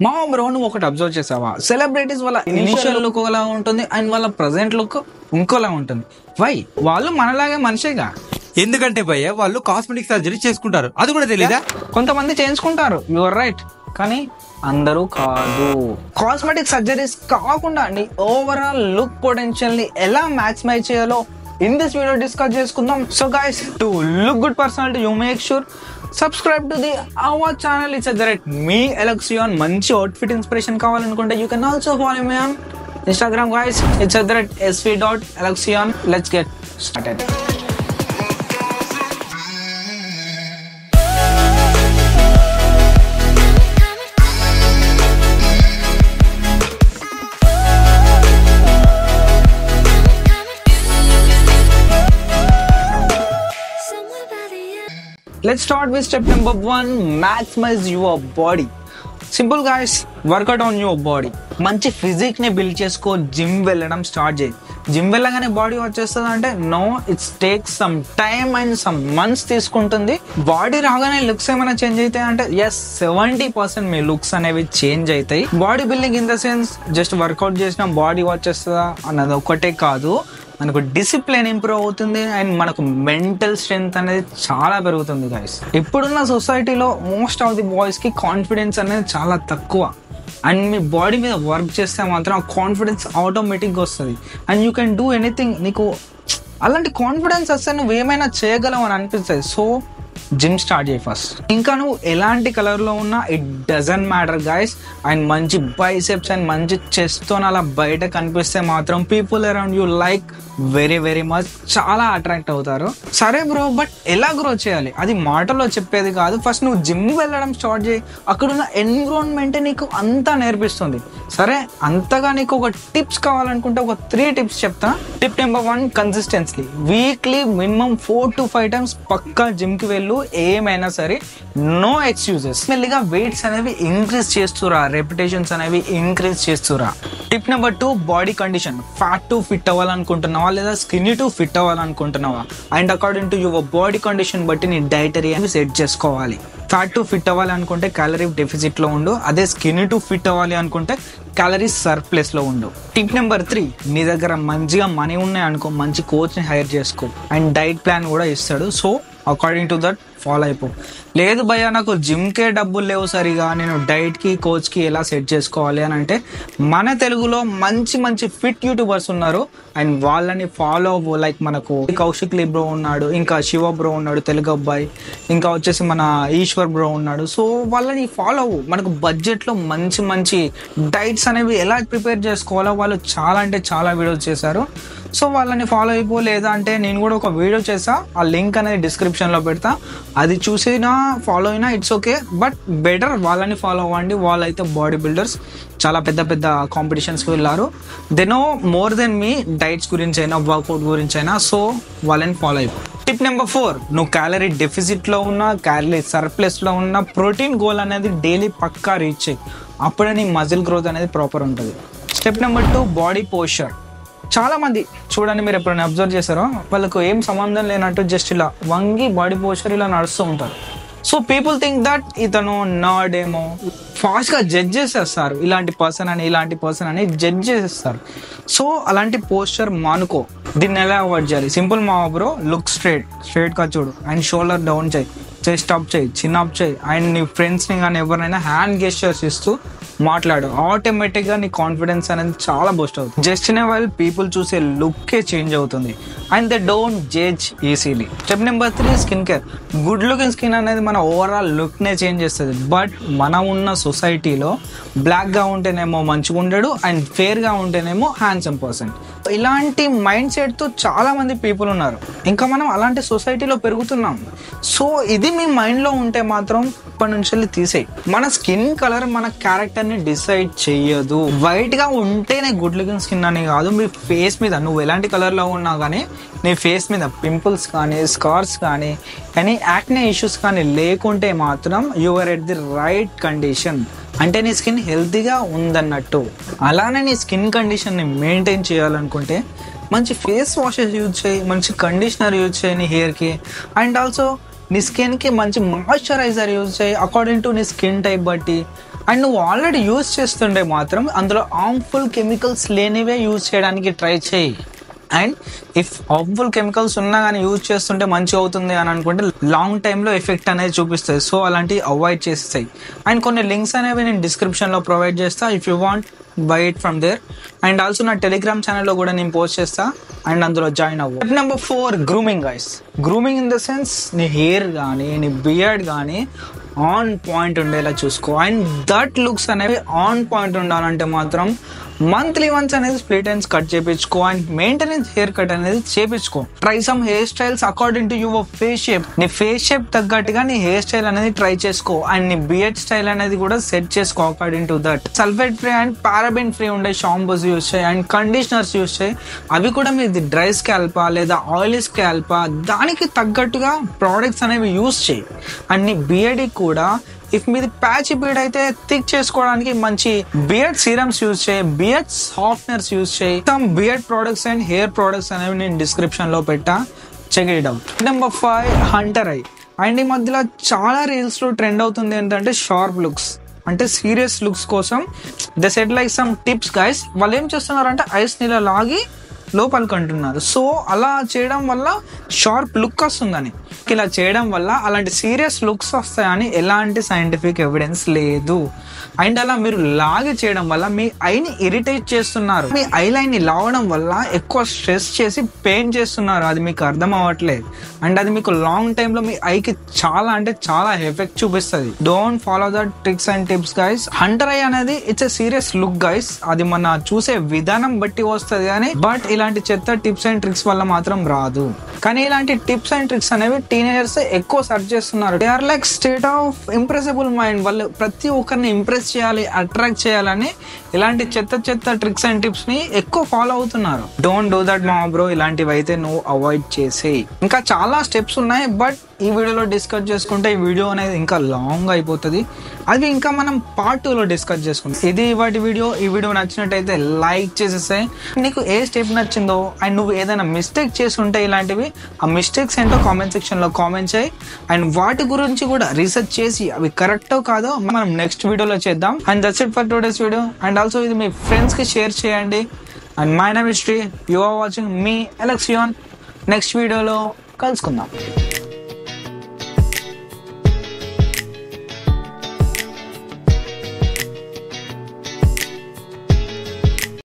మా బ్రో నువ్వు ఒకటి అబ్జర్వ్ చేసావా, సెలబ్రిటీస్ వాళ్ళ ఇనిషియల్ లుక్ ఒకలా ఉంటుంది అండ్ వాళ్ళ ప్రజెంట్ లుక్ ఇంకోలా ఉంటుంది. వై? వాళ్ళు మనలాగే మనిషిగా. ఎందుకంటే భయ్య వాళ్ళు కాస్మెటిక్ సర్జరీ చేసుకుంటారు, అది కూడా తెలీదా? కొంతమంది చేయించుకుంటారు, యువర్ రైట్, కానీ అందరూ కాదు. కాస్మెటిక్ సర్జరీస్ కాకుండా అండి ఓవరాల్ లుక్ పొటెన్షియల్ ని ఎలా మ్యాక్సిమైజ్ చేయాలో ఇన్ దిస్ వీడియో డిస్కస్ చేసుకుందాం. So guys, to look good personality you make sure subscribe to the our channel. It's direct మీ ఎలక్సియాన్. మంచి అవుట్ఫిట్ ఇన్స్పిరేషన్ కావాలనుకుంటే you can also follow me on Instagram guys. It's sv.alexion. Let's get started. Let's start with step number 1. Maximize your body. Simple guys, workout on your body. మంచి physique ని build చేసుకో, gym వెళ్ళడం start చేయి. Gym వెళ్ళగానే body వచ్చేస్తుంది అంటే no, it's take some time and some months తీసుకుంటుంది. Body రాగానే లుక్స్ ఏమైనా చేంజ్ అవుతాయి అంటే ఎస్, 70% మీ లుక్స్ అనేవి చేంజ్ అవుతాయి. Body building in the sense just workout చేసిన బాడీ వచ్చేస్తుందా అన్నది ఒకటే కాదు, మనకు డిసిప్లిన్ ఇంప్రూవ్ అవుతుంది అండ్ మనకు మెంటల్ స్ట్రెంగ్త్ అనేది చాలా పెరుగుతుంది గైస్. ఇప్పుడున్న సొసైటీలో మోస్ట్ ఆఫ్ ది బాయ్స్ కి కాన్ఫిడెన్స్ అనేది చాలా తక్కువ. అండ్ మీ బాడీ మీద వర్క్ చేస్తే మాత్రం ఆ కాన్ఫిడెన్స్ ఆటోమేటిక్గా వస్తుంది and you can do anything. నీకు అలాంటి కాన్ఫిడెన్స్ వస్తే నువ్వు ఏమైనా చేయగలవు అని అనిపిస్తుంది. సో జిమ్ స్టార్ట్ చేయి ఫస్ట్. ఇంకా నువ్వు ఎలాంటి కలర్ లో ఉన్నా it doesn't matter guys. And మంచి బైసెప్స్ అండ్ మంచి చెస్ట్ తో అలా బయట కనిపిస్తే మాత్రం people around you like very very much, చాలా అట్రాక్ట్ అవుతారు. సరే బ్రో, బట్ ఎలా గ్రో చేయాలి అది మాటలో చెప్పేది కాదు. ఫస్ట్ నువ్వు జిమ్ వెళ్ళడం స్టార్ట్ చేయి. అక్కడున్న ఎన్విరాన్మెంట్ నీకు అంతా నేర్పిస్తుంది. సరే, అంతగా నీకు ఒక టిప్స్ కావాలనుకుంటే ఒక 3 టిప్స్ చెప్తా. Tip number 1, consistency. Weekly minimum 4 to 5 times పక్కా జిమ్ కి వెళ్ళు. ఏమైనా సరే నో ఎక్స్క్యూజెస్. మెల్లిగా వెయిట్స్ అనేవి ఇంక్రీజ్ చేస్తురా, రెప్యుటేషన్స్ అనేవి ఇంక్రీజ్ చేస్తురా. Tip number 2, body condition. Fat to fit అవ్వాలనుకుంటున్నావా లేదా స్కిన్నీ టు ఫిట్ అవ్వాలనుకుంటున్నావా? And according to your body condition బట్టి నీ డైటరీ అనేవి సెట్ చేసుకోవాలి. ఫ్యాట్ టు ఫిట్ అవ్వాలి అనుకుంటే క్యాలరీ డెఫిసిట్ లో ఉండు. అదే స్కిన్నీ టు ఫిట్ అవ్వాలి అనుకుంటే క్యాలరీస్ సర్ప్లస్ లో ఉండు. టిప్ నెంబర్ 3, నీ దగ్గర మంచిగా మనీ ఉన్నాయి అనుకో, మంచి కోచ్ ని హైర్ చేసుకో అండ్ డైట్ ప్లాన్ కూడా ఇస్తాడు. So according to that follow అయిపో. లేదు భయ్యా నాకు జిమ్కే డబ్బులు లేవు సరిగా, నేను డైట్కి కోచ్కి ఎలా సెట్ చేసుకోవాలి అని అంటే మన తెలుగులో మంచి మంచి ఫిట్ యూట్యూబర్స్ ఉన్నారు అండ్ వాళ్ళని ఫాలో అవ్వు. లైక్ మనకు కౌశిక్ లీ బ్రో ఉన్నాడు, ఇంకా శివ బ్రో ఉన్నాడు తెలుగు అబ్బాయి, ఇంకా వచ్చేసి మన ఈశ్వర్ బ్రో ఉన్నాడు. సో వాళ్ళని ఫాలో అవ్వు. మనకు బడ్జెట్లో మంచి మంచి డైట్స్ అనేవి ఎలా ప్రిపేర్ చేసుకోవాలో వాళ్ళు చాలా అంటే చాలా వీడియోస్ చేశారు. సో వాళ్ళని ఫాలో అయిపో. లేదా అంటే నేను కూడా ఒక వీడియో చేసా, ఆ లింక్ అనేది డిస్క్రిప్షన్లో పెడతా, అది చూసినా ఫాలో అయినా ఇట్స్ ఓకే. బట్ బెటర్ వాళ్ళని ఫాలో అవ్వండి. వాళ్ళైతే బాడీ బిల్డర్స్, చాలా పెద్ద పెద్ద కాంపిటీషన్స్కి వెళ్ళారు. They know more than me diets గురించి అయినా వర్కౌట్ గురించి అయినా. సో వాళ్ళని ఫాలో అయిపో. టిప్ నెంబర్ 4, నువ్వు క్యాలరీ డెఫిసిట్లో ఉన్నా క్యాలరీ సర్ప్లస్లో ఉన్న ప్రోటీన్ గోల్ అనేది డైలీ పక్కా రీచ్ చేయి. అప్పుడే నీ మజిల్ గ్రోత్ అనేది ప్రాపర్ ఉంటుంది. Step number 2, body posture. చాలా మంది చూడండి, మీరు ఎప్పుడైనా అబ్జర్వ్ చేశారో వాళ్ళకు ఏం సంబంధం లేనట్టు జస్ట్ ఇలా వంగి బాడీ పోస్చర్ ఇలా నడుస్తూ ఉంటారు. సో పీపుల్ థింక్ దట్ ఇతను నాడేమో, ఫాస్ట్గా జడ్జ్ చేసేస్తారు. ఇలాంటి పర్సన్ అని ఇలాంటి పర్సన్ అని జడ్జ్ చేసేస్తారు. సో అలాంటి పోస్చర్ మానుకో. దీన్ని ఎలా అవాయిడ్ చేయాలి? సింపుల్ మా బ్రో, లుక్ స్ట్రైట్గా చూడు అండ్ షోల్డర్ డౌన్ చేయి, చెస్ట్ అప్ చేయి, చిన్ అప్ చేయి అండ్ నీ ఫ్రెండ్స్ని కానీ ఎవరినైనా హ్యాండ్ గెస్చర్స్ ఇస్తూ మాట్లాడు. ఆటోమేటిక్గా నీ కాన్ఫిడెన్స్ అనేది చాలా బూస్ట్ అవుతుంది. జస్ట్ ఇన్ వైల్ పీపుల్ చూసే లుక్కే చేంజ్ అవుతుంది and they don't judge easily. Step number 3, skin care. Good looking skin అనేది మన ఓవరాల్ లుక్నే చేంజ్ చేస్తుంది. బట్ మనం ఉన్న సొసైటీలో బ్లాక్గా ఉంటేనేమో మంచిగా ఉండడు అండ్ ఫేర్గా ఉంటేనేమో హ్యాండ్సమ్ పర్సన్. ఇలాంటి మైండ్ సెట్తో చాలా మంది పీపుల్ ఉన్నారు. ఇంకా మనం అలాంటి సొసైటీలో పెరుగుతున్నాం. సో ఇది మీ మైండ్లో ఉంటే మాత్రం ఇప్పటి నుంచి తీసేయి. మన స్కిన్ కలర్ మన క్యారెక్టర్ని డిసైడ్ చెయ్యదు. వైట్గా ఉంటేనే గుడ్ లుకింగ్ స్కిన్ అని కాదు. మీ ఫేస్ మీద నువ్వు ఎలాంటి కలర్లో ఉన్నా కానీ నీ ఫేస్ మీద పింపుల్స్ కానీ స్కార్స్ కానీ ఎనీ యాక్నే ఇష్యూస్ కానీ లేకుంటే మాత్రం you are at the right condition. అంటే నీ స్కిన్ హెల్తీగా ఉందన్నట్టు. అలానే నీ స్కిన్ కండిషన్ని మెయింటైన్ చేయాలనుకుంటే మంచి ఫేస్ వాషెస్ యూజ్ చేయి, మంచి కండిషనర్ యూజ్ చేయి నీ హెయిర్కి అండ్ ఆల్సో నీ స్కిన్కి మంచి మాయిశ్చరైజర్ యూజ్ చేయి అకార్డింగ్ టు నీ స్కిన్ టైప్ బట్టి. అండ్ నువ్వు ఆల్రెడీ యూజ్ చేస్తుండే మాత్రం అందులో హార్మ్ఫుల్ కెమికల్స్ లేనివే యూజ్ చేయడానికి ట్రై చేయి. అండ్ ఇఫ్ హార్మ్ఫుల్ కెమికల్స్ ఉన్నా కానీ యూజ్ చేస్తుంటే మంచిగా అవుతుంది అని అనుకుంటే లాంగ్ టైంలో ఎఫెక్ట్ అనేది చూపిస్తుంది. సో అలాంటివి అవాయిడ్ చేస్తాయి. అండ్ కొన్ని లింక్స్ అనేవి నేను డిస్క్రిప్షన్లో ప్రొవైడ్ చేస్తా. If you want buy it from there. And also నా టెలిగ్రామ్ ఛానల్లో కూడా నేను పోస్ట్ చేస్తా. అండ్ అందులో జాయిన్ అవ్వు. Step number 4, grooming guys. Grooming in the sense నీ హెయిర్ కానీ నీ బియర్డ్ కానీ ఆన్ పాయింట్ ఉండేలా చూసుకో. అండ్ దట్ లుక్స్ అనేవి ఆన్ పాయింట్ ఉండాలంటే మాత్రం మంత్లీ వన్స్ అనేది స్ప్లిట్ ఎండ్స్ కట్ చేయించుకో. అండ్ మెయింటెనెన్స్ హెయిర్ కట్ అనేది చేయించుకో. Try some hair styles according to your face shape. నీ ఫేస్ షేప్ తగ్గట్టుగా నీ హెయిర్ స్టైల్ అనేది ట్రై చేసుకో. అండ్ నీ బియర్డ్ స్టైల్ అనేది కూడా సెట్ చేసుకో according to that. Sulphate free and paraben free ఉండే షాంపూస్ యూస్ చేయి. అండ్ కండిషనర్స్ యూస్ చేయి. అవి కూడా మీది డ్రై స్కాల్పా లేదా ఆయిలీ స్కాల్పా దానికి తగ్గట్టుగా ప్రోడక్ట్స్ అనేవి యూస్ చేయి. అండ్ నీ బియర్డ్ కూడా ఇఫ్ మీది ప్యాచ్ బియర్డ్ అయితే థిక్ చేసుకోవడానికి మంచి బియర్డ్ సీరమ్స్ యూజ్ చేయి. బియర్డ్ సాఫ్ట్నర్స్ యూజ్ చేయి. Some beard products and hair products అనేవి నేను డిస్క్రిప్షన్ లో పెట్టా. Check it out. Number 5, hunter eye. And ఈ మధ్యలో చాలా రీల్స్ లో ట్రెండ్ అవుతుంది ఏంటంటే షార్ప్ లుక్స్, అంటే సీరియస్ లుక్స్ కోసం they set like some tips guys. వాళ్ళు ఏం చేస్తున్నారంటే ఐస్ నీళ్ళ లాగి లోపలికి అంటున్నారు. సో అలా చేయడం వల్ల షార్ప్ లుక్ వస్తుందని. ఇలా చేయడం వల్ల అలాంటి సీరియస్ లుక్స్ వస్తాయని ఎలాంటి సైంటిఫిక్ ఎవిడెన్స్ లేదు. అండ్ అలా మీరు లాగి చేయడం వల్ల మీ ఐని ఇరిటేట్ చేస్తున్నారు. మీ ఐ లైన్ ని లాగడం వల్ల ఎక్కువ స్ట్రెస్ చేసి పెయిన్ చేస్తున్నారు. అది మీకు అర్థం అవ్వట్లేదు. అండ్ అది మీకు లాంగ్ టైమ్ లో మీ ఐకి చాలా అంటే చాలా ఎఫెక్ట్ చూపిస్తుంది. Don't follow the tricks and tips guys. Hunter eye అనేది it's a serious look guys. అది మన చూసే విధానం బట్టి వస్తుంది కానీ బట్ ఇలాంటి చెత్త టిప్స్ అండ్ ట్రిక్స్ వల్ల మాత్రం రాదు. కానీ ఇలాంటి టిప్స్ అండ్ ట్రిక్స్ అనేవి టీనేజర్స్ ఎక్కువ సర్చ్ చేస్తున్నారు. They are like state of impressible mind. వాళ్ళు ప్రతి ఒక్కరిని ఇంప్రెస్ చేయాలి, అట్రాక్ట్ చేయాలని ఇలాంటి చెత్త ట్రిక్స్ అండ్ టిప్స్ ని ఎక్కువ ఫాలో అవుతున్నారు. డోంట్ డూ దట్ మా బ్రో. ఇలాంటివి అయితే నువ్వు అవాయిడ్ చేసేయి. ఇంకా చాలా స్టెప్స్ ఉన్నాయి బట్ ఈ వీడియోలో డిస్కస్ చేసుకుంటే ఈ వీడియో అనేది ఇంకా లాంగ్ అయిపోతుంది. అది ఇంకా మనం పార్ట్ 2లో డిస్కస్ చేసుకుంటాం. ఇది వాటి వీడియో. ఈ వీడియో నచ్చినట్టయితే లైక్ చేసేసాయి. నీకు ఏ స్టెప్ నచ్చిందో అండ్ నువ్వు ఏదైనా మిస్టేక్ చేసి ఉంటే ఇలాంటివి ఆ మిస్టేక్స్ ఏంటో కామెంట్ సెక్షన్ లో కామెంట్ చేయి. అండ్ వాటి గురించి కూడా రీసెర్చ్ చేసి అవి కరెక్టో కాదో మనం నెక్స్ట్ వీడియోలో చేద్దాం. And that's it for today's video. And also ఇది మీ ఫ్రెండ్స్ కి షేర్ చేయండి. And my name is Sri. You are watching మీ ఎలెక్సియోన్. నెక్స్ట్ వీడియోలో కలుసుకుందాం.